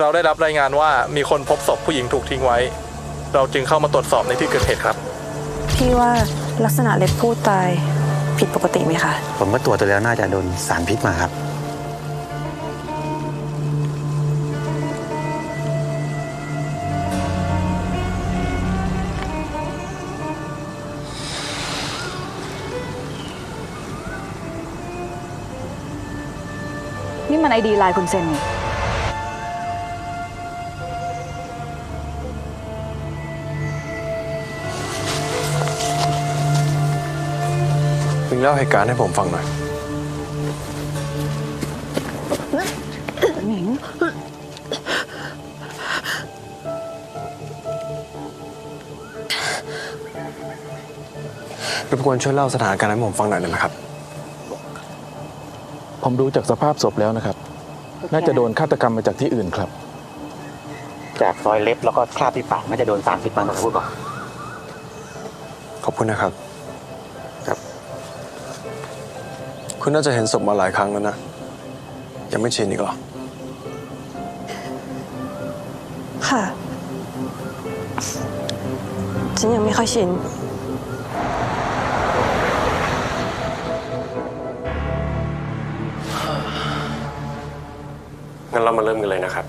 เราได้รับรายงานว่ามีคนพบศพผู้หญิงถูกทิ้งไว้เราจึงเข้ามาตรวจสอบในที่เกิดเหตุครับพี่ว่าลักษณะเล็บผู้ตายผิดปกติไหมคะผมก็ตรวจตัวแล้วน่าจะโดนสารพิษมาครับนี่มันไอดีไลน์คุณเซนนี่มึงเล่าเหตุการณ์ให้ผมฟังหน่อยหนิงรบกวนช่วยเล่าสถานการณ์ให้ผมฟังหน่อยได้ไหมครับผมดูจากสภาพศพแล้วนะครับน่าจะโดนฆาตกรรมมาจากที่อื่นครับจากรอยเล็บแล้วก็คราบที่ปากน่าจะโดนสารพิษมาพูดก่อนขอบคุณนะครับครับคุณน่าจะเห็นศพมาหลายครั้งแล้วนะยังไม่ชินอีกเหรอค่ะฉันยังไม่ค่อยชินงั้นเรามาเริ่มกันเลยนะครับ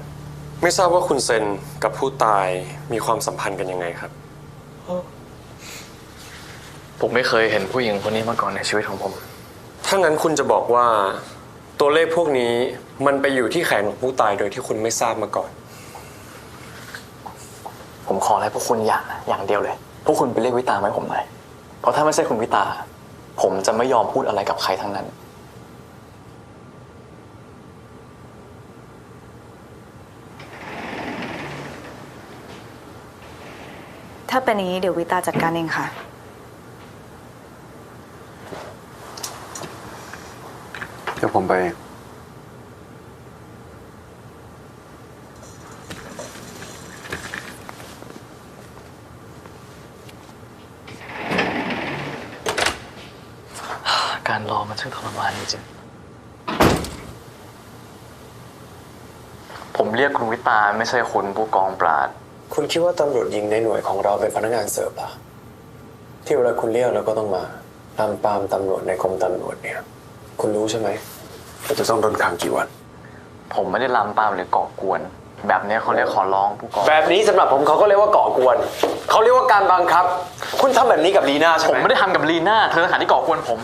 ไม่ทราบว่าคุณเซนกับผู้ตายมีความสัมพันธ์กันยังไงครับผมไม่เคยเห็นผู้หญิงคนนี้มาก่อนในชีวิตของผมถ้างั้นคุณจะบอกว่าตัวเลขพวกนี้มันไปอยู่ที่แขนของผู้ตายโดยที่คุณไม่ทราบมาก่อนผมขออะไรพวกคุณอย่างเดียวเลยพวกคุณไปเรียกวิตามาให้ผมหน่อยเพราะถ้าไม่ใช่คุณวิตาผมจะไม่ยอมพูดอะไรกับใครทั้งนั้นถ้าเป็นอย่างนี้เดี๋ยววิตาจัดการเองค่ะเดี๋ยวผมไปการรอมันช่างทรมานจริงผมเรียกคุณวิตาไม่ใช่คุณผู้กองปราดคุณคิดว่าตำรวจยิงในหน่วยของเราเป็นพนักงานเสิร์ฟเหรอที่เวลาคุณเรียกเราก็ต้องมาตามปามตำรวจในกรมตำรวจเนี่ยคุณรู้ใช่ไหมว่าจะต้องโดนขังกี่วันผมไม่ได้ลามปามหรือก่อกวนแบบนี้เขาเรียกขอร้องผู้กองแบบนี้สำหรับผมเขาก็เรียกว่าก่อกวนเขาเรียกว่าการบังคับคุณทำแบบนี้กับลีน่าใช่ไหมผมไม่ได้ทำกับลีน่าเธอต่างหากที่ก่อกวนผม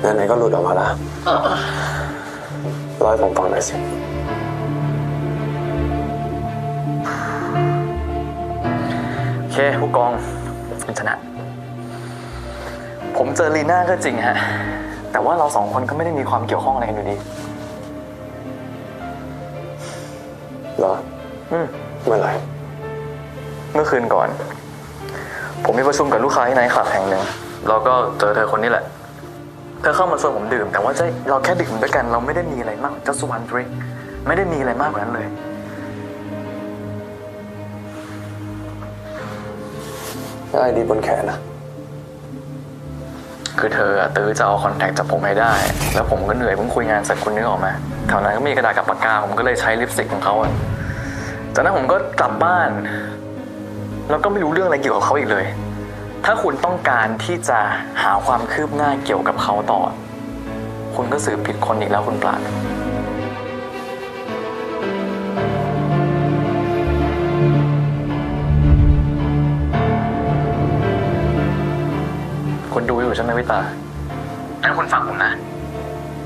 ไหนๆก็หลุดออกมาแล้วเล่าให้ผมฟังหน่อยสิโอเคผู้กองคุณชนะผมเจอลีน่าก็จริงฮะแต่ว่าเราสองคนก็ไม่ได้มีความเกี่ยวข้องอะไรกันอยู่ดีเหรอเมื่อไหร่เมื่อคืนก่อนผมมีประชุมกับลูกค้าที่ไนท์คลับแห่งหนึ่งเราก็เจอเธอคนนี้แหละเธอเข้ามาชวนผมดื่มแต่ว่าเราแค่ดื่มด้วยกันเราไม่ได้มีอะไรมากjust one drinkไม่ได้มีอะไรมากกว่านั้นเลยแล้วไอดีบนแขนนะคือเธอตื้อจะเอาคอนแทคจากผมให้ได้แล้วผมก็เหนื่อยเพิ่งคุยงานเสร็จคุณนึกออกมาแถวนั้นก็มีกระดาษกับปากกาผมก็เลยใช้ลิปสติกของเขาอะจากนั้นผมก็กลับบ้านแล้วก็ไม่รู้เรื่องอะไรเกี่ยวกับเขาอีกเลยถ้าคุณต้องการที่จะหาความคืบหน้าเกี่ยวกับเขาต่อคุณก็สืบผิดคนอีกแล้วคุณปราดคุณดูอยู่ใช่ไหมวิตางั้นคุณฟังผมนะ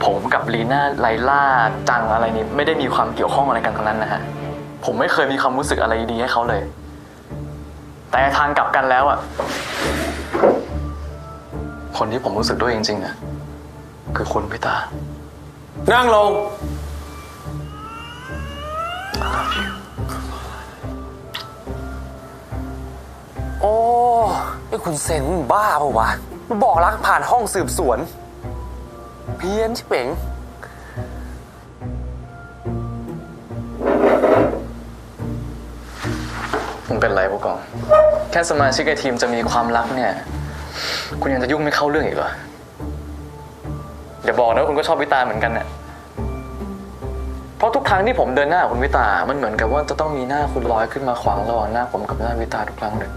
ผมกับลีน่าไลล่าจังอะไรนี่ไม่ได้มีความเกี่ยวข้องอะไรกันทั้งนั้นนะฮะผมไม่เคยมีความรู้สึกอะไรดีให้เขาเลยแต่ทางกลับกันแล้วอะคนที่ผมรู้สึกด้วยจริงๆอะคือคุณวิตานั่งลงโอ้ไอ้คุณเซนบ้าเปล่าวะมันบอกรักผ่านห้องสืบสวนเพี้ยนชิบเป๋ง มันเป็นไรผู้กองแค่สมาชิกในทีมจะมีความรักเนี่ยคุณยังจะยุ่งไม่เข้าเรื่องอีกเหรอเ อย่าบอกนะว่าคุณก็ชอบวิตาเหมือนกันน่ะเพราะทุกครั้งที่ผมเดินหน้ากับคุณวิตามันเหมือนกับว่าจะต้องมีหน้าคุณลอยขึ้นมาขวางระหว่างหน้าผมกับหน้าวิตาทุกครั้งเลย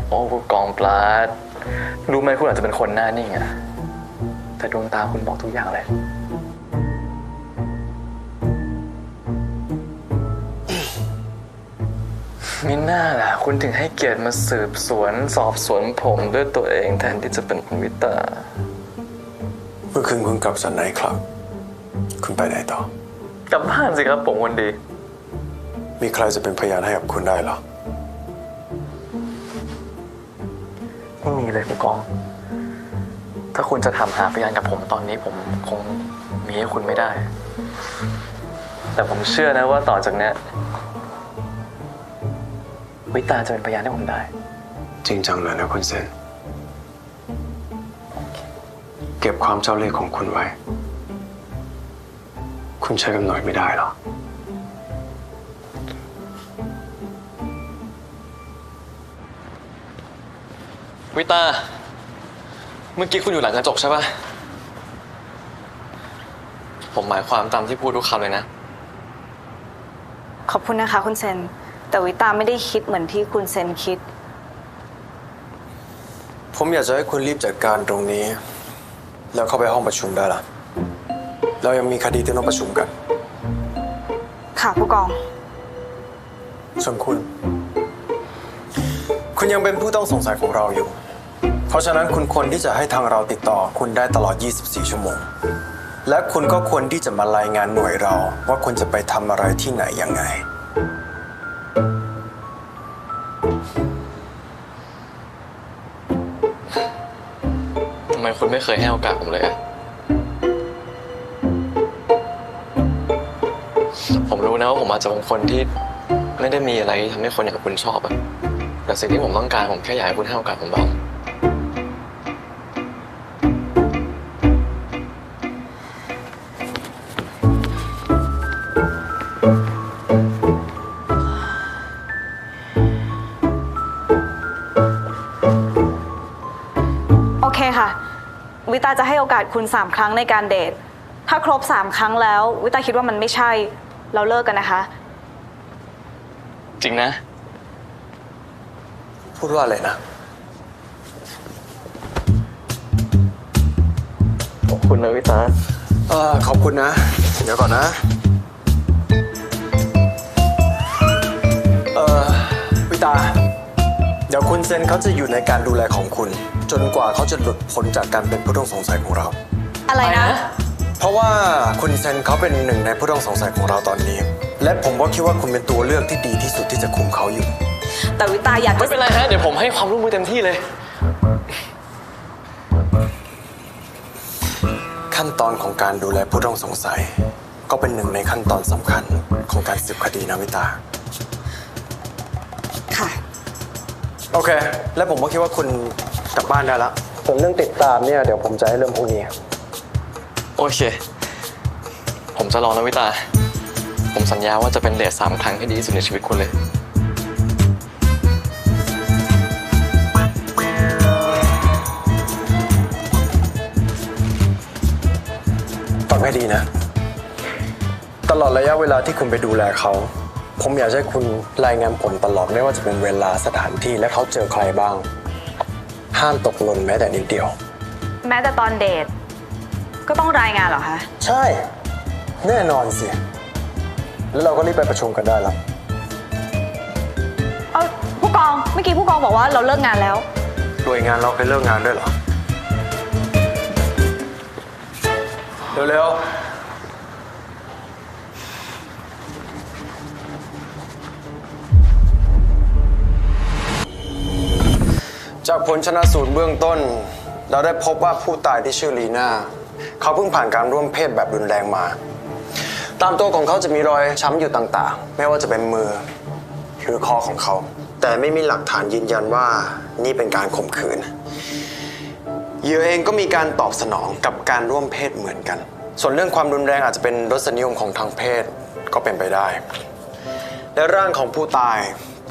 โอ้ผู้กองปราดรู้ไหมคุณอาจจะเป็นคนหน้านิ่งอะแต่ดวงตาคุณบอกทุกอย่างเลยมิน่าล่ะคุณถึงให้เกียรติมาสืบสวนสอบสวนผมด้วยตัวเองแทนที่จะเป็นคุณวิตา เมื่อคืนคุณกลับสันไหนครับ คุณไปไหนต่อ กลับบ้านสิครับผมคนดี มีใครจะเป็นพยานให้กับคุณได้เหรอ ไม่มีเลยผู้กอง ถ้าคุณจะถามหาพยานกับผมตอนนี้ผมคงมีให้คุณไม่ได้ แต่ผมเชื่อนะว่าต่อจากนี้วิตาจะเป็นพยานให้ผมได้ จริงจังเลยนะคุณเซน เก็บความเจ้าเล่ห์ของคุณไว้ คุณใช้กับหน่อยไม่ได้หรอ วิตา เมื่อกี้คุณอยู่หลังกระจกใช่ปะผมหมายความตามที่พูดทุกคำเลยนะ ขอบคุณนะคะคุณเซน แต่วิตาไม่ได้คิดเหมือนที่คุณเซนคิด ผมอยากจะให้คุณรีบจัดการตรงนี้ แล้วเข้าไปห้องประชุมได้ละเรายังมีคดีที่ต้องประชุมกัน ค่ะผู้กอง ส่วนคุณ คุณยังเป็นผู้ต้องสงสัยของเราอยู่ เพราะฉะนั้นคุณควรที่จะให้ทางเราติดต่อคุณได้ตลอด 24 ชั่วโมง และคุณก็ควรที่จะมารายงานหน่วยเราว่าคุณจะไปทำอะไรที่ไหนยังไง ทำไมคุณไม่เคยให้โอกาสผมเลยอะผมรู้นะว่าผมอาจจะเป็นคนที่ไม่ได้มีอะไรที่ทำให้คนอย่างคุณชอบอะแต่สิ่งที่ผมต้องการผมแค่อยากให้คุณให้โอกาสผมบ้างโอเคค่ะ วิตาจะให้โอกาสคุณ3 ครั้งในการเดท ถ้าครบ3 ครั้งแล้ว วิตาคิดว่ามันไม่ใช่ เราเลิกกันนะคะ จริงนะ พูดว่าอะไรนะ ขอบคุณนะวิตา ขอบคุณนะ เดี๋ยวก่อนนะ วิตา เดี๋ยวคุณเซนเขาจะอยู่ในการดูแลของคุณ จนกว่าเขาจะหลุดพ้นจากการเป็นผู้ต้องสงสัยของเรา อะไรนะ เพราะว่าคุณเซนเขาเป็นหนึ่งในผู้ต้องสงสัยของเราตอนนี้ และผมก็คิดว่าคุณเป็นตัวเลือกที่ดีที่สุดที่จะคุมเขาอยู่ แต่วิตาอยาก ไม่เป็นไรฮะ เดี๋ยวผมให้ความร่วมมือเต็มที่เลย ขั้นตอนของการดูแลผู้ต้องสงสัย ก็เป็นหนึ่งในขั้นตอนสำคัญของการสืบคดีนะวิตา ค่ะ โอเค แล้วผมก็คิดว่าคุณกลับบ้านได้แล้วส่วนเรื่องติดตามเนี่ยเดี๋ยวผมจะให้เรื่องพวกนี้ โอเค ผมจะรอนะวิตา ผมสัญญาว่าจะเป็นเดท3 ครั้งที่ดีที่สุดในชีวิตคุณเลย ฟังให้ดีนะ ตลอดระยะเวลาที่คุณไปดูแลเขา ผมอยากให้คุณรายงานผลตลอดไม่ว่าจะเป็นเวลาสถานที่และเขาเจอใครบ้าง ห้ามตกหล่นแม้แต่นิดเดียว แม้แต่ตอนเดท ก็ต้องรายงานเหรอคะ ใช่ แน่นอนสิ แล้วเราก็รีบไปประชุมกันได้แล้ว ผู้กอง เมื่อกี้ผู้กองบอกว่าเราเลิกงานแล้ว หน่วยงานเราไปเลิกงานด้วยเหรอ เร็วๆ จากผลชนะสูตรเบื้องต้น เราได้พบว่าผู้ตายที่ชื่อลีน่าเขาเพิ่งผ่านการร่วมเพศแบบรุนแรงมา ตามตัวของเขาจะมีรอยช้ำอยู่ต่างๆ ไม่ว่าจะเป็นมือหรือคอของเขา แต่ไม่มีหลักฐานยืนยันว่านี่เป็นการข่มขืนเหยื่อเองก็มีการตอบสนองกับการร่วมเพศเหมือนกัน ส่วนเรื่องความรุนแรงอาจจะเป็นรสนิยมของทางเพศก็เป็นไปได้และร่างของผู้ตาย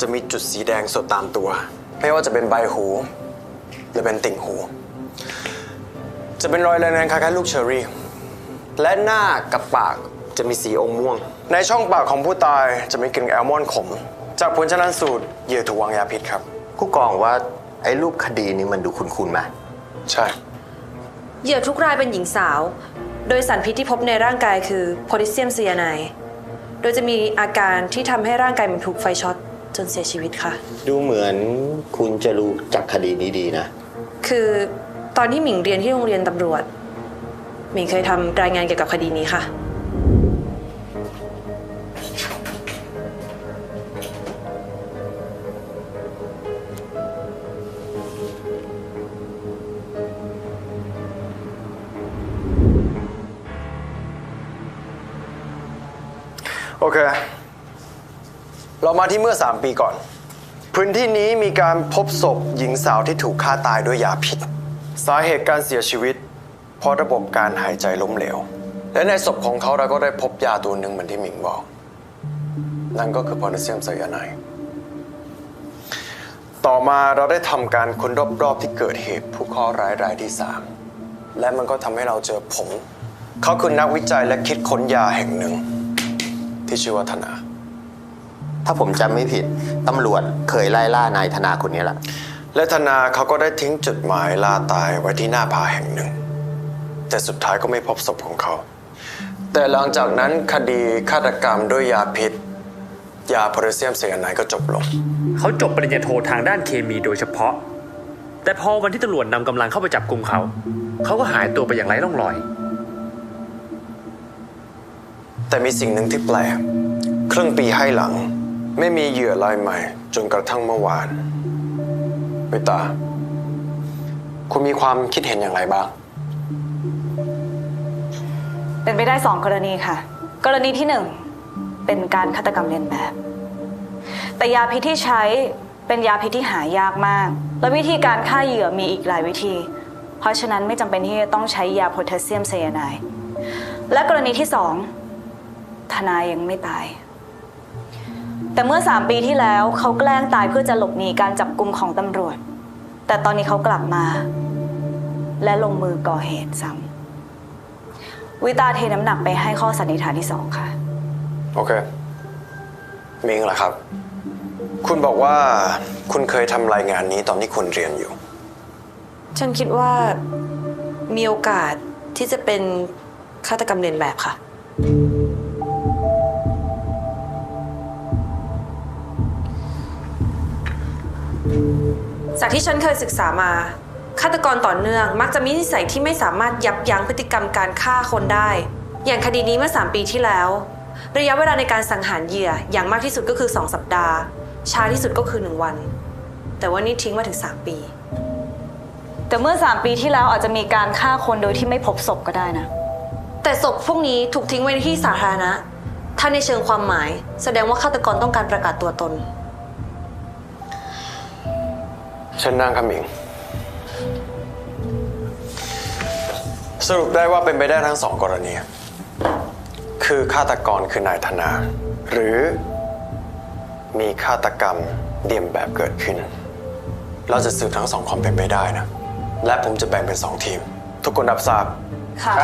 จะมีจุดสีแดงสดตามตัว ไม่ว่าจะเป็นใบหูหรือเป็นติ่งหู จะเป็นรอยแรงๆคล้ายๆลูกเชอร์รี่ และหน้ากับปากจะมีสีอมม่วง ในช่องปากของผู้ตายจะมีกลิ่นแอลมอนด์ขม จากผลชนสูตรเหยื่อถูกวางยาพิษครับ ผู้กองว่าไอ้รูปคดีนี้มันดูคุ้นๆไหม ใช่ เหยื่อทุกรายเป็นหญิงสาว โดยสารพิษที่พบในร่างกายคือโพแทสเซียมไซยาไนด์โดยจะมีอาการที่ทำให้ร่างกายมันถูกไฟช็อตจนเสียชีวิตค่ะ ดูเหมือนคุณจะรู้จักคดีนี้ดีนะ คือตอนที่หมิงเรียนที่โรงเรียนตำรวจหมิงเคยทำรายงานเกี่ยวกับคดีนี้ค่ะ โอเค เรามาที่เมื่อ 3 ปีก่อน พื้นที่นี้มีการพบศพหญิงสาวที่ถูกฆ่าตายด้วยยาพิษ สาเหตุการเสียชีวิตเพราะระบบการหายใจล้มเหลว และในศพของเขาเราก็ได้พบยาตัวหนึ่งเหมือนที่หมิงบอก นั่นก็คือโพแทสเซียมไซยาไนด์ต่อมาเราได้ทำการค้นรอบๆที่เกิดเหตุผู้เคราะห์ร้ายรายที่ 3 และมันก็ทำให้เราเจอผงเขาคือนักวิจัยและคิดค้นยาแห่งหนึ่งที่ชื่อว่าธนา ถ้าผมจำไม่ผิดตำรวจเคยไล่ล่านายธนาคนนี้แหละ และธนาเขาก็ได้ทิ้งจดหมายลาตายไว้ที่หน้าผาแห่งหนึ่ง แต่สุดท้ายก็ไม่พบศพของเขา แต่หลังจากนั้นคดีฆาตกรรมด้วยยาพิษ ยาโพแทสเซียมไซยาไนด์ก็จบลง เขาจบปริญญาโททางด้านเคมีโดยเฉพาะ แต่พอวันที่ตำรวจนำกำลังเข้าไปจับกุมเขา เขาก็หายตัวไปอย่างไร้ร่องรอย แต่มีสิ่งหนึ่งที่แปลก ครึ่งปีให้หลังไม่มีเหยื่อรายใหม่จนกระทั่งเมื่อวานเวตา คุณมีความคิดเห็นอย่างไรบ้าง เป็นไปได้2 กรณีค่ะ กรณีที่ 1 เป็นการฆาตกรรมเลียนแบบ แต่ยาพิษที่ใช้เป็นยาพิษที่หายากมาก และวิธีการฆ่าเหยื่อมีอีกหลายวิธี เพราะฉะนั้นไม่จำเป็นที่จะต้องใช้ยาโพแทสเซียมไซยาไนด์และกรณีที่ 2 ทนายยังไม่ตาย แต่เมื่อ3 ปีที่แล้วเขาแกล้งตายเพื่อจะหลบหนีการจับกุมของตำรวจ แต่ตอนนี้เขากลับมา และลงมือก่อเหตุซ้ำวิตาเทน้ำหนักไปให้ข้อสันนิษฐานที่ 2 ค่ะ โอเค มิงล่ะครับ คุณบอกว่าคุณเคยทำรายงานนี้ตอนที่คุณเรียนอยู่ ฉันคิดว่ามีโอกาสที่จะเป็นฆาตกรรมเลียนแบบค่ะ จากที่ฉันเคยศึกษามาฆาตกรต่อเนื่องมักจะมีนิสัยที่ไม่สามารถยับยั้งพฤติกรรมการฆ่าคนได้ อย่างคดีนี้เมื่อ3 ปีที่แล้วระยะเวลาในการสังหารเหยื่ออย่างมากที่สุดก็คือ2 สัปดาห์ช้าที่สุดก็คือ1 วันแต่ว่านี่ทิ้งมาถึง3 ปี แต่เมื่อ3 ปีที่แล้วอาจจะมีการฆ่าคนโดยที่ไม่พบศพก็ได้นะ แต่ศพพวกนี้ถูกทิ้งไว้ในที่สาธารณะถ้าในเชิงความหมายแสดงว่าฆาตกรต้องการประกาศตัวตน เช่นนั่งครับหมิง สรุปได้ว่าเป็นไปได้ทั้ง2 กรณี คือฆาตกรคือนายธนา หรือมีฆาตกรรมเลียนแบบเกิดขึ้น เราจะสืบทั้ง2 ความเป็นไปได้นะ และผมจะแบ่งเป็น2 ทีม ทุกคนรับทราบ ค่ะ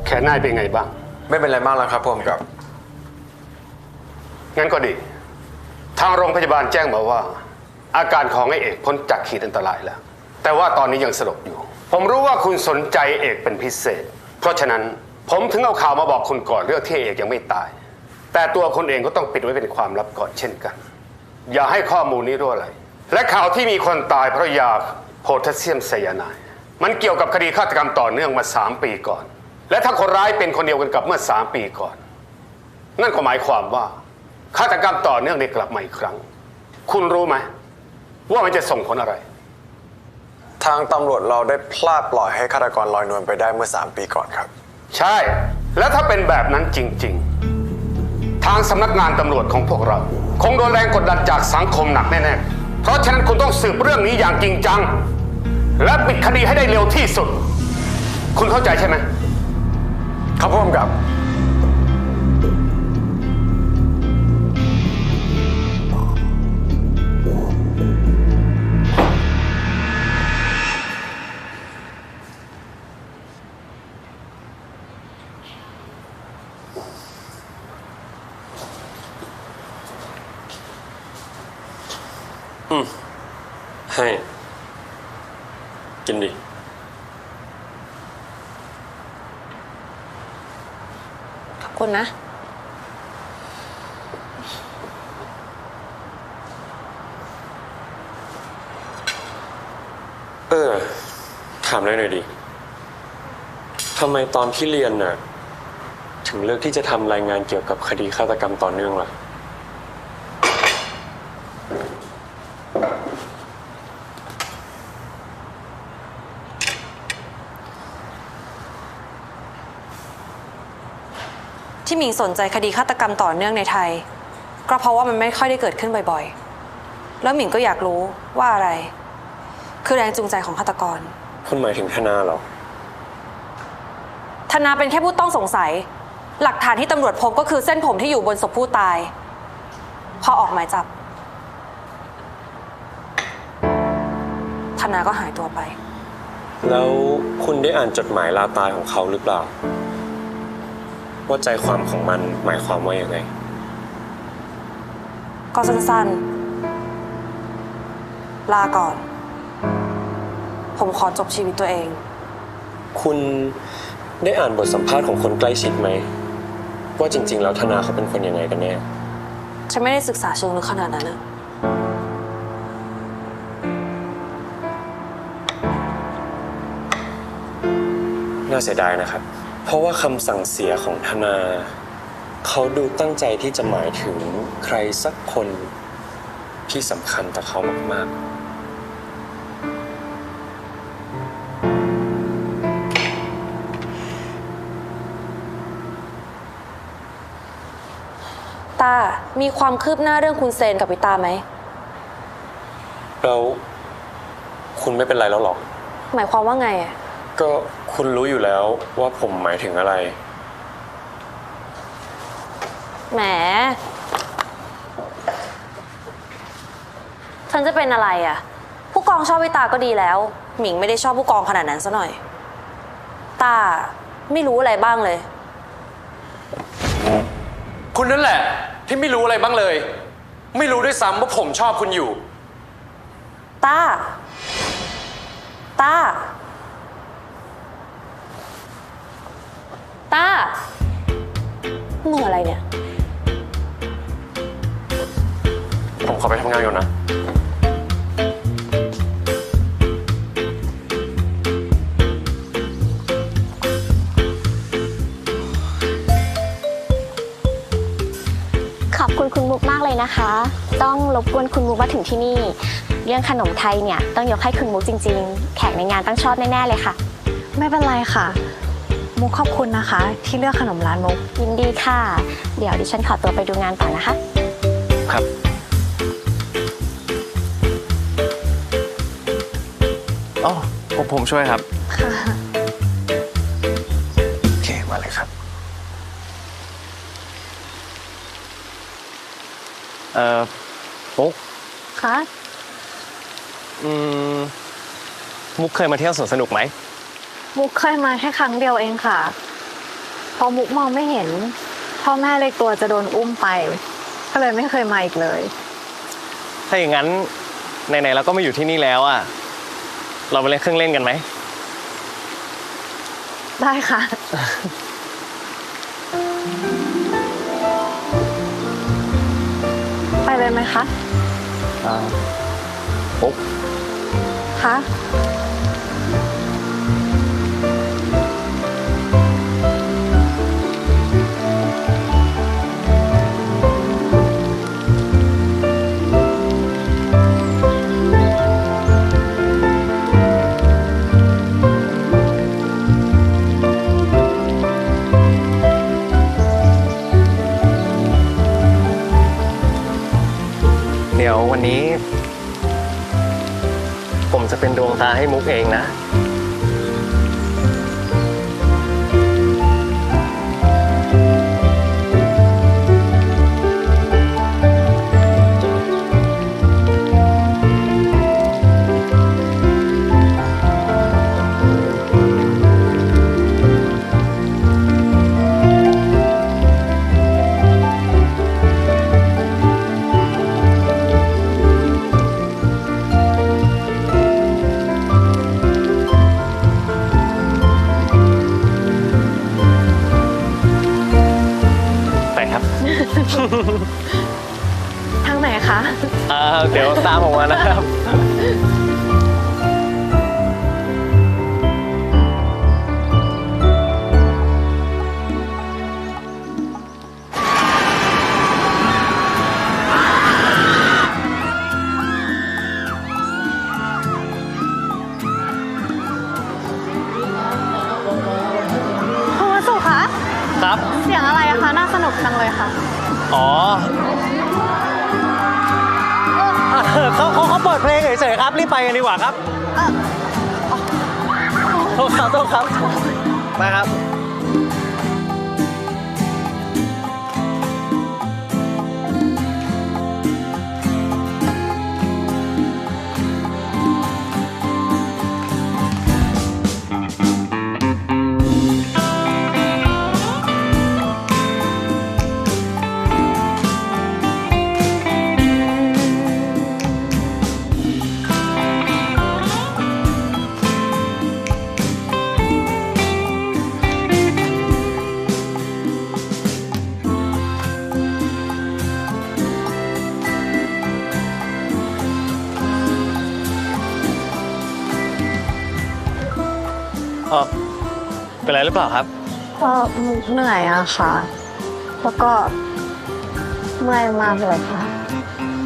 แขนนายเป็นไงบ้าง ไม่เป็นไรมากแล้วครับผมกับ งั้นก็ดี ทางโรงพยาบาลแจ้งมาว่า อาการของไอ้เอกพ้นจากขีดอันตรายแล้ว แต่ว่าตอนนี้ยังสลบอยู่ ผมรู้ว่าคุณสนใจเอกเป็นพิเศษ เพราะฉะนั้นผมถึงเอาข่าวมาบอกคุณก่อนเรื่องที่เอกยังไม่ตาย แต่ตัวคุณเองก็ต้องปิดไว้เป็นความลับก่อนเช่นกัน อย่าให้ข้อมูลนี้รั่วไหลและข่าวที่มีคนตายเพราะยาโพแทสเซียมไซยาไนด์มันเกี่ยวกับคดีฆาตกรรมต่อเนื่องมา3 ปีก่อน และถ้าคนร้ายเป็นคนเดียวกันกับเมื่อ3 ปีก่อนนั่นก็หมายความว่าฆาตกรรมต่อเนื่องได้กลับมาอีกครั้งคุณรู้ไหมว่ามันจะส่งผลอะไร ทางตำรวจเราได้พลาดปล่อยให้ฆาตกรลอยนวลไปได้เมื่อ3 ปีก่อนครับ ใช่ และถ้าเป็นแบบนั้นจริงๆ ทางสำนักงานตำรวจของพวกเราคงโดนแรงกดดันจากสังคมหนักแน่ๆเพราะฉะนั้นคุณต้องสืบเรื่องนี้อย่างจริงจังและปิดคดีให้ได้เร็วที่สุด คุณเข้าใจใช่ไหม ครับผมกับ ให้ กินดิ ขอบคุณนะ ถามเลยหน่อยดิ ทำไมตอนที่เรียนน่ะ ถึงเลือกที่จะทำรายงานเกี่ยวกับคดีฆาตกรรมต่อเนื่องล่ะ ที่หมิงสนใจคดีฆาตกรรมต่อเนื่องในไทยก็เพราะว่ามันไม่ค่อยได้เกิดขึ้นบ่อยๆ แล้วหมิงก็อยากรู้ว่าอะไร คือแรงจูงใจของฆาตกร คุณหมายถึงธนาเหรอ ธนาเป็นแค่ผู้ต้องสงสัย หลักฐานที่ตำรวจพบก็คือเส้นผมที่อยู่บนศพผู้ตายพอออกหมายจับธนาก็หายตัวไป แล้วคุณได้อ่านจดหมายลาตายของเขาหรือเปล่า ว่าใจความของมันหมายความว่าอย่างไง ก็สั้นๆลาก่อน ผมขอจบชีวิตตัวเอง คุณได้อ่านบทสัมภาษณ์ของคนใกล้ชิดไหม ว่าจริงๆแล้วธนาเขาเป็นคนยังไงกันแน่ ฉันไม่ได้ศึกษาเชิงลึกขนาดนั้นนะ น่าเสียดายนะครับ เพราะว่าคำสั่งเสียของธนาเขาดูตั้งใจที่จะหมายถึงใครสักคนที่สำคัญต่อเขามากๆ ตา มีความคืบหน้าเรื่องคุณเซนกับวิตาไหม แล้วคุณไม่เป็นไรแล้วหรอ หมายความว่าไงอะ ก็คุณรู้อยู่แล้วว่าผมหมายถึงอะไร แหม ฉันจะเป็นอะไรอะผู้กองชอบวิตาก็ดีแล้ว หมิงไม่ได้ชอบผู้กองขนาดนั้นซะหน่อย ตา ไม่รู้อะไรบ้างเลย คุณนั่นแหละ ที่ไม่รู้อะไรบ้างเลย ไม่รู้ด้วยซ้ำว่าผมชอบคุณอยู่ ตา ตา ตามึงอะไรเนี่ย ผมขอไปทำงานก่อนนะ ขอบคุณคุณมุกมากเลยนะคะ ต้องรบกวนคุณมุกมาถึงที่นี่ เรื่องขนมไทยเนี่ยต้องยกให้คุณมุกจริงๆ แขกในงานต้องชอบแน่ๆเลยค่ะ ไม่เป็นไรค่ะ มุกขอบคุณนะคะ ที่เลือกขนมร้านมุก ยินดีค่ะ เดี๋ยวดิฉันขอตัวไปดูงานต่อนะคะ ครับ อ๋อผมช่วยครับ ค่ะ โอเค มาเลยครับ มุก คะ มุกเคยมาเที่ยวสวนสนุกไหม มุกเคยมาแค่ครั้งเดียวเองค่ะ พอมุกมองไม่เห็น พ่อแม่เลยกลัวจะโดนอุ้มไป ก็เลยไม่เคยมาอีกเลย ถ้าอย่างนั้นไหนๆเราก็มาอยู่ที่นี่แล้วอ่ะ เราไปเล่นเครื่องเล่นกันไหม ได้ค่ะ ไปเลยไหมคะ มุก คะ เดี๋ยววันนี้ ผมจะเป็นดวงตาให้มุกเองนะ ตามผมมานะครับ คุณวสุคะ ครับ เสียงอะไรอะคะ น่าสนุกจังเลยค่ะ อ๋อเขาเปิดเพลงเฉยๆครับ รีบไปกันดีกว่าครับโทษครับมาครับ เป็นไรหรือเปล่าครับ ก็เหนื่อยอะค่ะ แล้วก็เมื่อยมากเลยค่ะ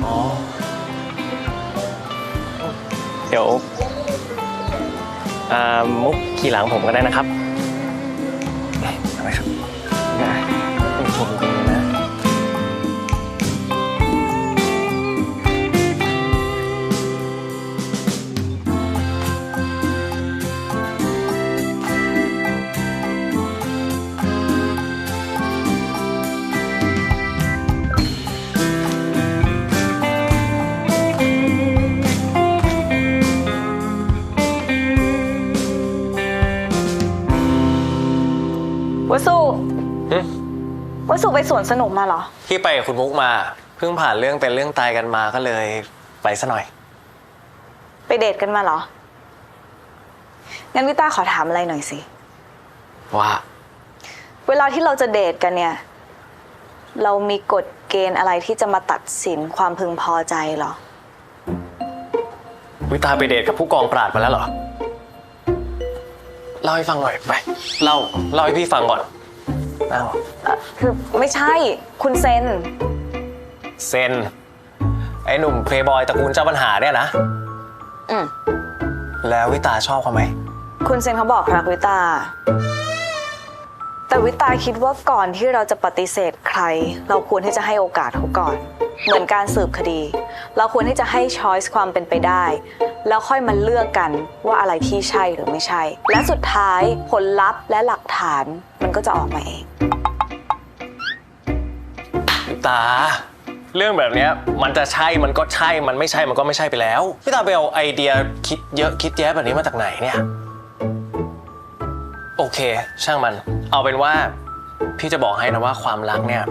อ๋อ เดี๋ยวมุกขี่หลังผมก็ได้นะครับอะไรครับนะผมตรงนี้นะ วสุวสุไปสวนสนุกมาเหรอ ที่ไปกับคุณมุกมาเพิ่งผ่านเรื่องเป็นเรื่องตายกันมาก็เลยไปซะหน่อย ไปเดทกันมาเหรอ งั้นวิต้าขอถามอะไรหน่อยสิ ว่า เวลาที่เราจะเดทกันเนี่ย เรามีกฎเกณฑ์อะไรที่จะมาตัดสินความพึงพอใจเหรอ วิตาไปเดทกับผู้กองปราดมาแล้วเหรอเล่าให้ฟังหน่อยไปเล่าให้พี่ฟังก่อนนั่ง คือไม่ใช่คุณเซน เซนไอ้หนุ่มเพลย์บอยตระกูลเจ้าปัญหาเนี่ยนะ แล้ววิตาชอบเขาไหม คุณเซนเขาบอกรักวิตา แต่วิตาคิดว่าก่อนที่เราจะปฏิเสธใคร เราควรที่จะให้โอกาสเขาก่อน เหมือนการสืบคดี เราควรที่จะให้ช้อยส์ความเป็นไปได้ แล้วค่อยมาเลือกกันว่าอะไรที่ใช่หรือไม่ใช่ และสุดท้ายผลลัพธ์และหลักฐานมันก็จะออกมาเอง วิตาเรื่องแบบนี้มันจะใช่มันก็ใช่มันไม่ใช่มันก็ไม่ใช่ไปแล้ววิตาไปเอาไอเดียคิดเยอะคิดแยะแบบนี้มาจากไหนเนี่ยโอเคช่างมันเอาเป็นว่าพี่จะบอกให้นะว่าความรักเนี่ย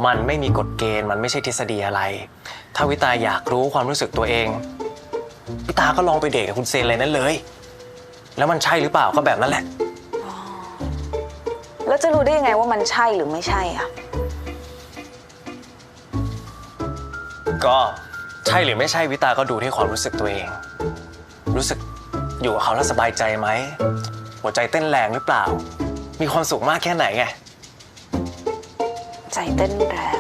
มันไม่มีกฎเกณฑ์มันไม่ใช่ทฤษฎีอะไรถ้าวิตาอยากรู้ความรู้สึกตัวเองวิตาก็ลองไปเดทกับคุณเซนเลยนั่นเลยแล้วมันใช่หรือเปล่าก็แบบนั้นแหละ แล้วจะรู้ได้ยังไงว่ามันใช่หรือไม่ใช่อ่ะ ก็ใช่หรือไม่ใช่วิตาก็ดูที่ความรู้สึกตัวเองรู้สึกอยู่กับเขาแล้วสบายใจไหมหัวใจเต้นแรงหรือเปล่ามีความสุขมากแค่ไหนไง ใจเต้นแรง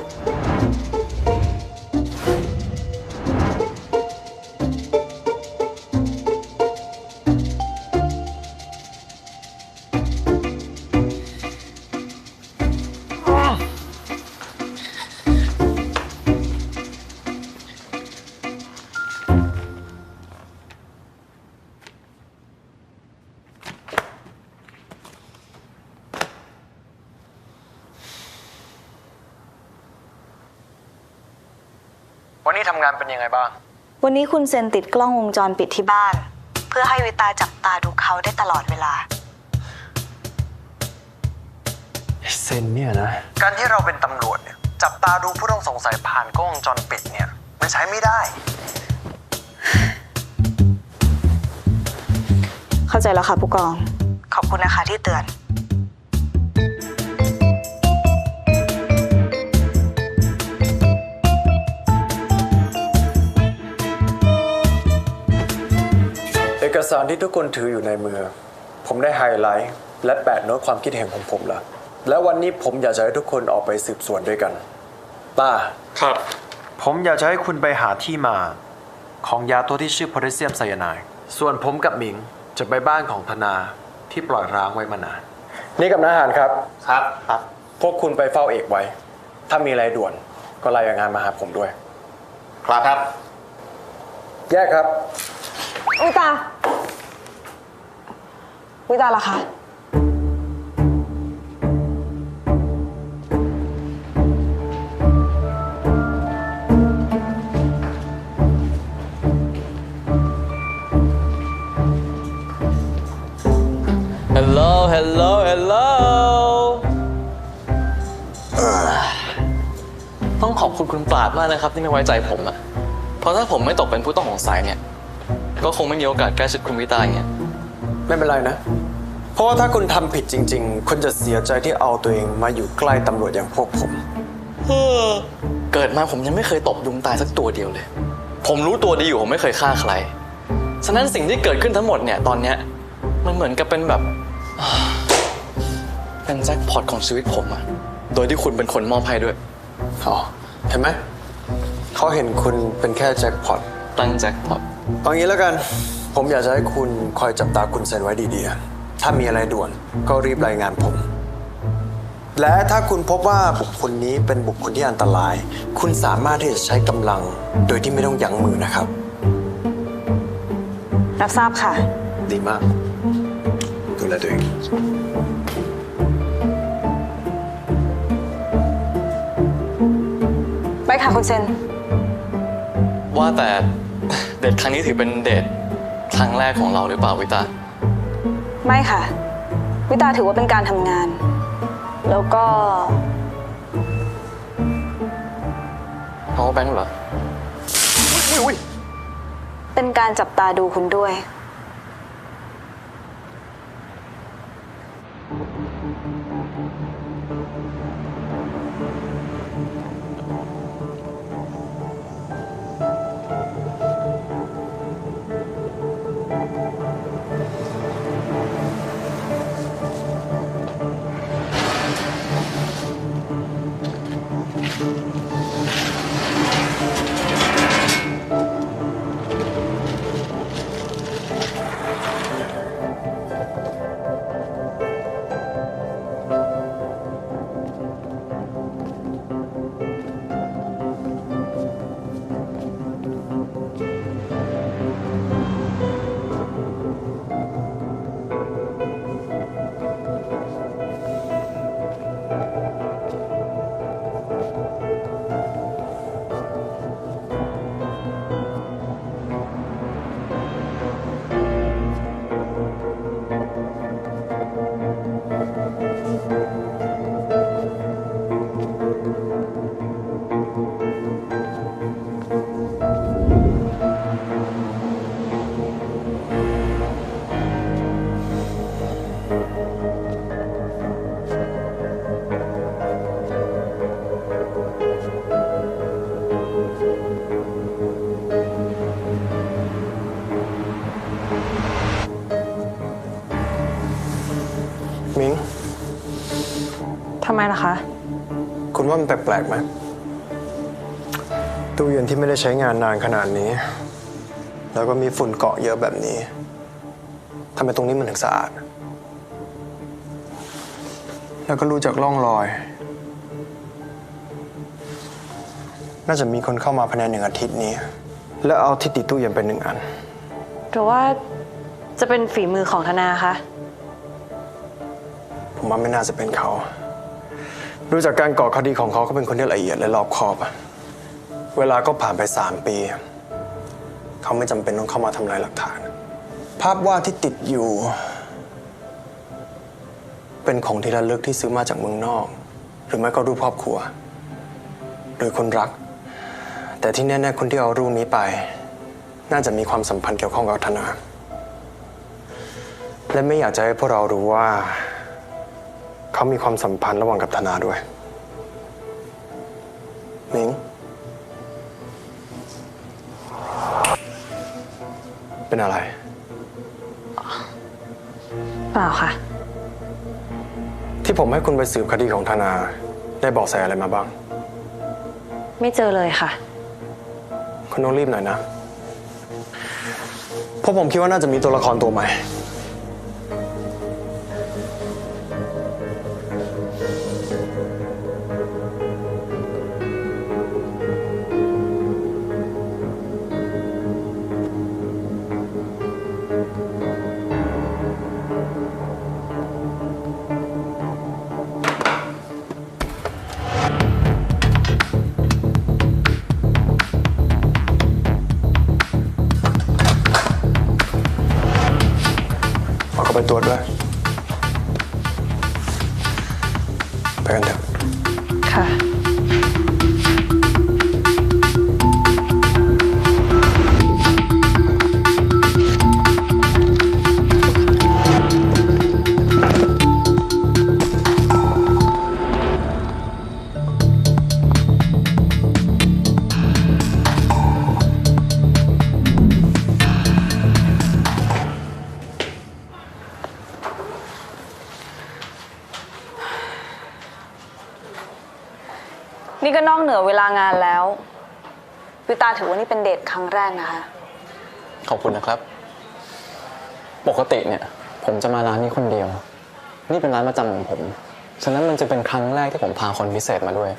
วันนี้ทำงานเป็นยังไงบ้าง วันนี้คุณเซนติดกล้องวงจรปิดที่บ้าน เพื่อให้วิตาจับตาดูเขาได้ตลอดเวลา เซนเนี่ยนะ การที่เราเป็นตำรวจเนี่ยจับตาดูผู้ต้องสงสัยผ่านกล้องวงจรปิดเนี่ยมันใช้ไม่ได้ เข้าใจแล้วค่ะผู้กอง ขอบคุณนะคะที่เตือน อกสารที่ทุกคนถืออยู่ในมือ ผมได้ไฮไลท์และแปะโน้ตความคิดเห็นของผมแล้วและวันนี้ผมอยากจะให้ทุกคนออกไปสืบสวนด้วยกันต้า ครับ ผมอยากจะให้คุณไปหาที่มาของยาตัวที่ชื่อโพแทสเซียมไซยาไนด์ส่วนผมกับหมิงจะไปบ้านของธนาที่ปล่อยร้างไว้มานานนี่กับนาหารครับครับพวกคุณไปเฝ้าเอกไว้ถ้ามีอะไรด่วนก็รายงานมาหาผมด้วยครับแยกครับ วิตาล่ะคะ Hello ต้องขอบคุณคุณปราดมากนะครับที่ไม่ไว้ใจผมอะเพราะถ้าผมไม่ตกเป็นผู้ต้องสงสัยเนี่ยก็คงไม่มีโอกาสใกล้ชิดคุณวิตาอย่างเงี้ย ไม่เป็นไรนะเพราะว่าถ้าคุณทำผิดจริงๆคุณจะเสียใจที่เอาตัวเองมาอยู่ใกล้ตำรวจอย่างพวกผมเกิดมาผมยังไม่เคยตบยุงตายสักตัวเดียวเลย ผมรู้ตัวดีอยู่ผมไม่เคยฆ่าใครฉะนั้นสิ่งที่เกิดขึ้นทั้งหมดเนี่ยตอนเนี้ยมันเหมือนกับเป็นแบบเป็นแจ็คพอตของชีวิตผมอะโดยที่คุณเป็นคนมอบให้ด้วยอ๋อเห็นไหมเขาเห็นคุณเป็นแค่แจ็คพอตตั้งแจ็คพอตเอางี้แล้วกันผมอยากจะให้คุณคอยจับตาคุณเซนไว้ดีๆถ้ามีอะไรด่วนก็รีบรายงานผมและถ้าคุณพบว่าบุคคลนี้เป็นบุคคลที่อันตรายคุณสามารถที่จะใช้กำลังโดยที่ไม่ต้องยั้งมือนะครับรับทราบค่ะ ดีมากดูแลตัวเองไปค่ะคุณเซนว่าแต่เดทครั้งนี้ถือเป็นเดทครั้งแรกของเราหรือเปล่าวิตาไม่ค่ะวิตาถือว่าเป็นการทำงานแล้วก็เอาแบงค์เหรอเป็นการจับตาดูคุณด้วย มิงทำไมล่ะคะ คุณว่ามันแปลกๆไหมตู้เย็นที่ไม่ได้ใช้งานนานขนาดนี้แล้วก็มีฝุ่นเกาะเยอะแบบนี้ทำไมตรงนี้มันถึงสะอาดแล้วก็รู้จากร่องรอย น่าจะมีคนเข้ามาภายใน1 อาทิตย์นี้แล้วเอาที่ติดตู้เย็นไป1 อันหรือว่าจะเป็นฝีมือของธนาคะผมว่าไม่น่าจะเป็นเขาดูจากการก่อคดีของเขาเป็นคนที่ละเอียดและรอบคอบเวลาก็ผ่านไป3 ปีเขาไม่จำเป็นต้องเข้ามาทำลายหลักฐานภาพวาดที่ติดอยู่เป็นของที่ระลึกที่ซื้อมาจากเมืองนอกหรือไม่ก็รูปครอบครัวโดยคนรักแต่ที่แน่ๆคนที่เอารูปนี้ไปน่าจะมีความสัมพันธ์เกี่ยวข้องกับธนาและไม่อยากจะให้พวกเรารู้ว่าเขามีความสัมพันธ์ระหว่างกับธนาด้วยมิงเป็นอะไร เปล่าค่ะ ที่ผมให้คุณไปสืบคดีของธนาได้เบาะแสอะไรมาบ้าง ไม่เจอเลยค่ะ คุณต้องรีบหน่อยนะเพราะผมคิดว่าน่าจะมีตัวละครตัวใหม่เอาไปตรวจด้วยไปกันเถอะค่ะนี่ก็นอกเหนือเวลางานแล้ววิตาถือว่านี่เป็นเดทครั้งแรกนะคะ ขอบคุณนะครับ ปกติเนี่ยผมจะมาร้านนี้คนเดียวนี่เป็นร้านประจำของผมฉะนั้นมันจะเป็นครั้งแรกที่ผมพาคนพิเศษมาด้วย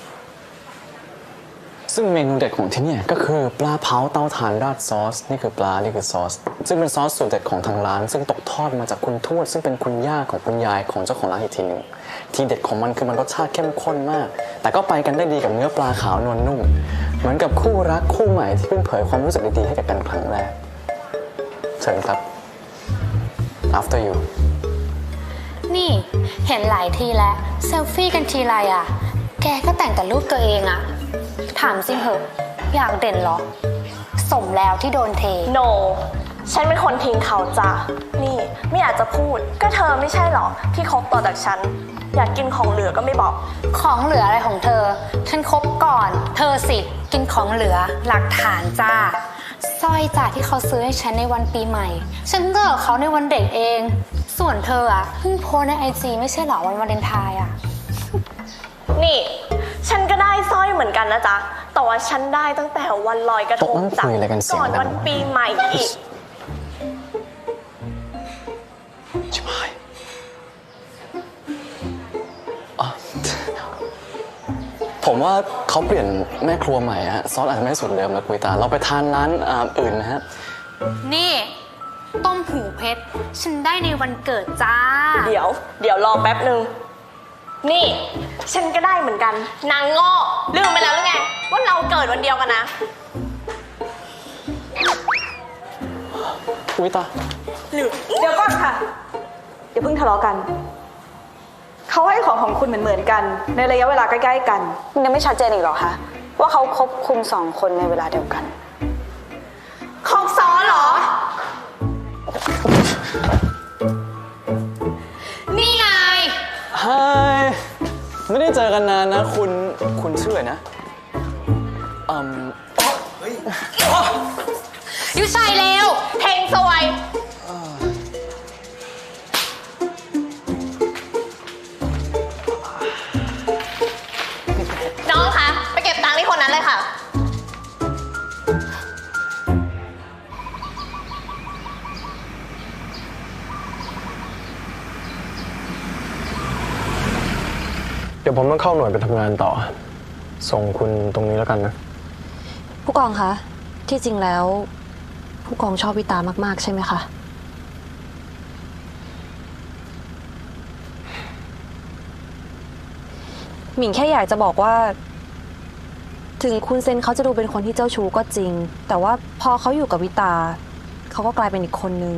ซึ่งเมนูเด็ดของที่นี่ก็คือปลาเผาเตาถ่านราดซอสนี่คือปลานี่คือซอสซึ่งเป็นซอสสูตรเด็ดของทางร้านซึ่งตกทอดมาจากคุณทวดซึ่งเป็นคุณย่าของคุณยายของเจ้าของร้านอีกทีหนึ่งทีเด็ดของมันคือมันรสชาติเข้มข้นมากแต่ก็ไปกันได้ดีกับเนื้อปลาขาวนวลนุ่มเหมือนกับคู่รักคู่ใหม่ที่เพิ่งเผยความรู้สึกดีๆให้กับกันครั้งแรกเชิญครับ after you นี่เห็นหลายทีแล้วเซลฟี่กันทีไรอ่ะแกก็แต่งแต่รูปตัวเองอ่ะถามจริงเหอะอยากเด่นเหรอสมแล้วที่โดนเท no ฉันเป็นคนทิ้งเขาจ้ะนี่ไม่อยากจะพูดก็เธอไม่ใช่หรอที่คบต่อจากฉันอยากกินของเหลือก็ไม่บอกของเหลืออะไรของเธอฉันคบก่อนเธอสิกินของเหลือหลักฐานจ้าสร้อยจ้าที่เขาซื้อให้ฉันในวันปีใหม่ฉันเลิกเขาในวันเด็กเองส่วนเธออ่ะเพิ่งโพสใน IG ไม่ใช่หรอวันวาเลนไทน์อ่ะนี่ฉันก็ได้สร้อยเหมือนกันนะจ๊ะแต่ว่าฉันได้ตั้งแต่วันลอยกระทงจ้ะก่อนวันปีใหม่อีกชิบหายผมว่าเขาเปลี่ยนแม่ครัวใหม่ฮะซอสอาจจะไม่สูตรเดิมแล้วคุยตาเราไปทานร้านอื่นนะฮะนี่ต้มหูเพชรฉันได้ในวันเกิดจ้าเดี๋ยวรอแป๊บนึงนี่ฉันก็ได้เหมือนกันนางโง่ลืมไปแล้วหรือไงว่าเราเกิดวันเดียวกันนะคุยตาเดี๋ยวก่อนค่ะอย่าเพิ่งทะเลาะกันเขาให้ของคุณเหมือนกันในระยะเวลาใกล้ๆกันมันยังไม่ชัดเจนอีกหรอคะว่าเขาคบคุณ2 คนในเวลาเดียวกันคบซ้อนเหรอนี่ไงฮายไม่ได้เจอกันนานนะคุณชื่ออะไรนะยูใส่เร็วเฮงซวยน้องคะไปเก็บตังค์ที่คนนั้นเลยค่ะเดี๋ยวผมต้องเข้าหน่วยไปทำงานต่อส่งคุณตรงนี้แล้วกันนะผู้กองคะที่จริงแล้วผู้กองชอบวิตามากๆใช่ไหมคะหมิงแค่อยากจะบอกว่าถึงคุณเซนเขาจะดูเป็นคนที่เจ้าชู้ก็จริงแต่ว่าพอเขาอยู่กับวิตาเขาก็กลายเป็นอีกคนนึง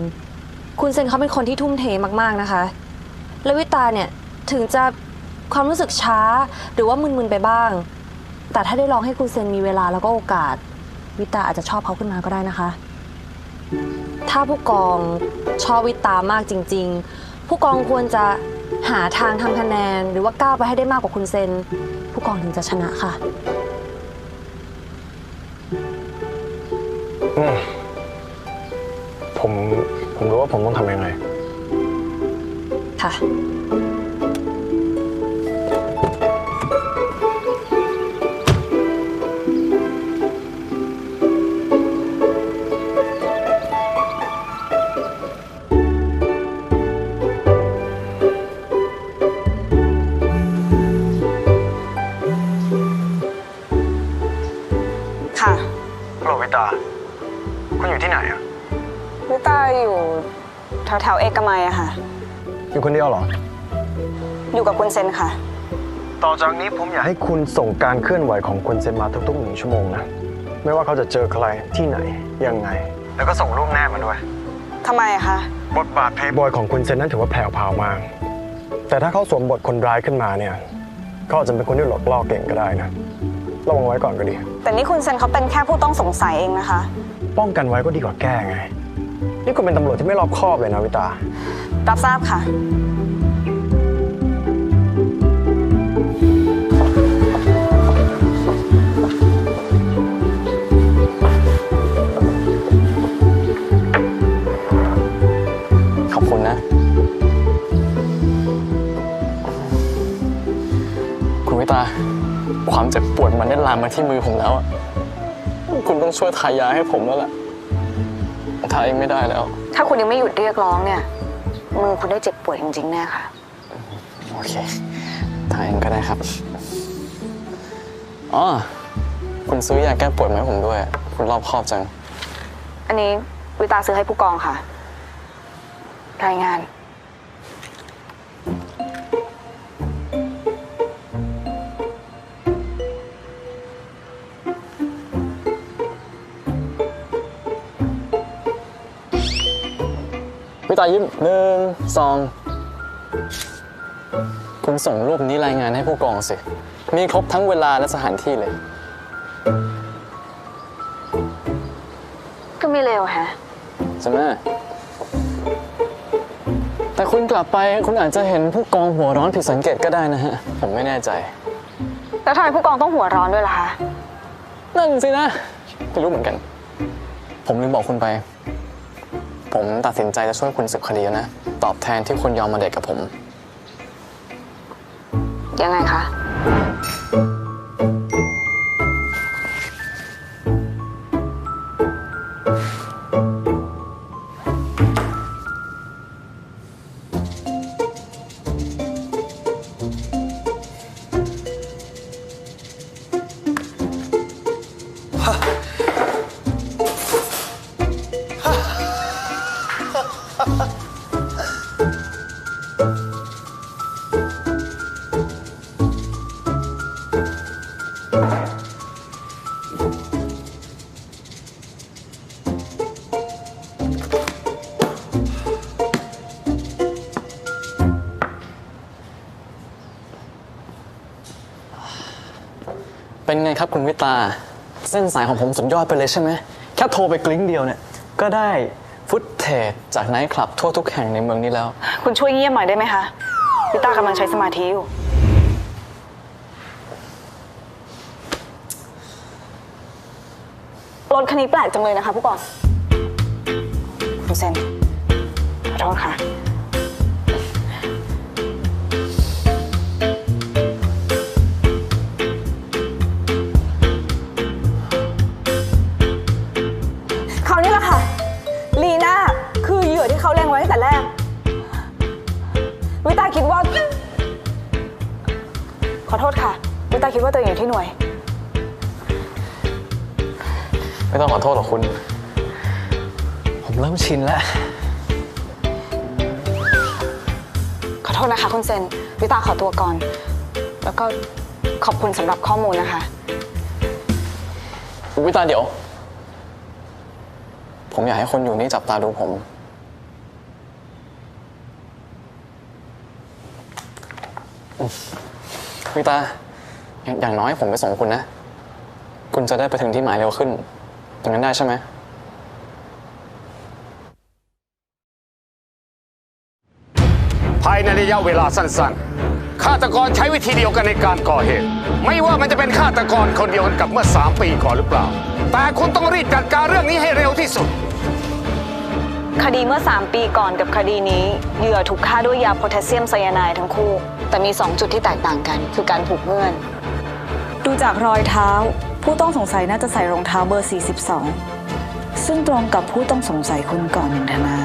คุณเซนเขาเป็นคนที่ทุ่มเทมากๆนะคะแล้ววิตาเนี่ยถึงจะความรู้สึกช้าหรือว่ามึนๆไปบ้างแต่ถ้าได้ลองให้คุณเซนมีเวลาแล้วก็โอกาสวิตาอาจจะชอบเขาขึ้นมาก็ได้นะคะถ้าผู้กองชอบวิตามากจริงๆผู้กองควรจะหาทางทำคะแนนหรือว่าก้าวไปให้ได้มากกว่าคุณเซนผู้กองถึงจะชนะค่ะผมรู้ว่าผมต้องทำยังไง ค่ะ ค่ะ ฮัลโหลวิตา คุณอยู่ที่ไหนอะ วิตาอยู่แถวเอกมัยอะค่ะ อยู่คนเดียวเหรอ อยู่กับคุณเซนค่ะ ต่อจากนี้ผมอยากให้คุณส่งการเคลื่อนไหวของคุณเซนมาทุกๆ1 ชั่วโมงนะ ไม่ว่าเขาจะเจอใครที่ไหนยังไง แล้วก็ส่งรูปแนบมาด้วย ทำไมอะคะ บทบาทเพย์บอยของคุณเซนนั้นถือว่าแผ่วๆมาก แต่ถ้าเขาสวมบทคนร้ายขึ้นมาเนี่ยเขาอาจจะเป็นคนที่หลอกล่อเก่งก็ได้นะระวังไว้ก่อนก็ดี แต่นี่คุณเซนเขาเป็นแค่ผู้ต้องสงสัยเองนะคะ ป้องกันไว้ก็ดีกว่าแก้ไง นี่คุณเป็นตำรวจที่ไม่รอบคอบเลยนะวิตา รับทราบค่ะ ขอบคุณนะ คุณวิตา ความเจ็บปวดมันได้ลามมาที่มือผมแล้วอะคุณต้องช่วยทายาให้ผมแล้วล่ะทาเองไม่ได้แล้ว ถ้าคุณยังไม่หยุดเรียกร้องเนี่ย มือคุณได้เจ็บปวดจริงๆแน่ค่ะ โอเคทาเองก็ได้ครับ อ๋อ คุณซื้อยาแก้ปวดมาให้ผมด้วย คุณรอบคอบจัง อันนี้วิตาซื้อให้ผู้กองค่ะ รายงาน วิตายิ้ม1 2 คุณส่งรูปนี้รายงานให้ผู้กองสิ มีครบทั้งเวลาและสถานที่เลย ก็ไม่เร็วฮะ ใช่ไหมแต่คุณกลับไปคุณอาจจะเห็นผู้กองหัวร้อนผิดสังเกตก็ได้นะฮะ ผมไม่แน่ใจ แล้วทำไมผู้กองต้องหัวร้อนด้วยล่ะคะ นั่นสินะไม่รู้เหมือนกัน ผมลืมบอกคุณไป ผมตัดสินใจจะช่วยคุณสืบคดีนะ ตอบแทนที่คุณยอมมาเดทกับผม ยังไงคะ เป็นไงครับคุณวิตา เส้นสายของผมสุดยอดไปเลยใช่ไหม แค่โทรไปกลิ้งเดียวเนี่ย ก็ได้ฟุตเทจจากไนท์คลับทั่วทุกแห่งในเมืองนี้แล้ว คุณช่วยเงียบหน่อยได้ไหมคะ วิตากำลังใช้สมาธิอยู่ รถคันนี้แปลกจังเลยนะคะผู้กอง คุณเซน ขอโทษค่ะ เขานี่แหละค่ะ ลีน่าคือเหยื่อที่เขาเล็งไว้ตั้งแต่แรก วิตาคิดว่า ขอโทษค่ะ วิตาคิดว่าตัวเองอยู่ที่หน่วย ไม่ต้องขอโทษหรอกคุณ ผมเริ่มชินแล้ว ขอโทษนะคะคุณเซน วิตาขอตัวก่อน แล้วก็ขอบคุณสำหรับข้อมูลนะคะ วิตาเดี๋ยว ผมอยากให้คนอยู่นี่จับตาดูผม วิตา อย่างน้อยผมไปส่งคุณนะ คุณจะได้ไปถึงที่หมายเร็วขึ้นอย่างนั้นได้ใช่ไหม ภายในระยะเวลาสั้นๆ ฆาตกรใช้วิธีเดียวกันในการก่อเหตุ ไม่ว่ามันจะเป็นฆาตกรคนเดียวกันกับเมื่อ 3 ปีก่อนหรือเปล่า แต่คุณต้องรีบจัดการเรื่องนี้ให้เร็วที่สุด คดีเมื่อ 3 ปีก่อนกับคดีนี้เหยื่อถูกฆ่าด้วยยาโพแทสเซียมไซยาไนด์ทั้งคู่ แต่มี 2 จุดที่แตกต่างกัน คือการผูกเงื่อน ดูจากรอยเท้า ผู้ต้องสงสัยน่าจะใส่รองเท้าเบอร์ 42 ซึ่งตรงกับผู้ต้องสงสัยคนก่อนอย่างธนา